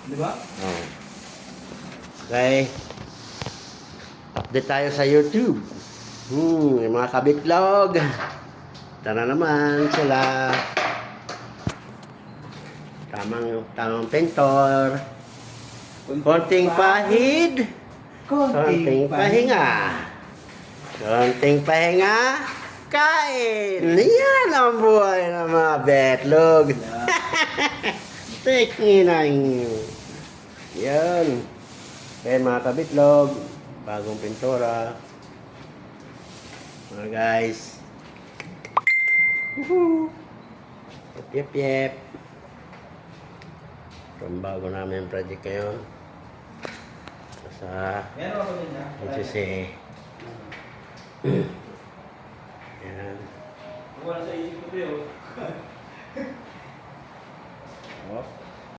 Di ba? Oh. Okay. Update tayo sa YouTube. Yung mga kabitlog. Tara naman sila. Tamang pentor. Konting pahid. Konting pahinga. Konting pahinga. Kain. Yan ang buhay ng mga betlog. Tingnan. Yan. Kaya mga kabitlog. Bagong pintura. Mga guys. Woohoo! Yep. Itong bago namin project ngayon. Sa Meron ako din na. HCC. Yan. Wala sa isip ko yun.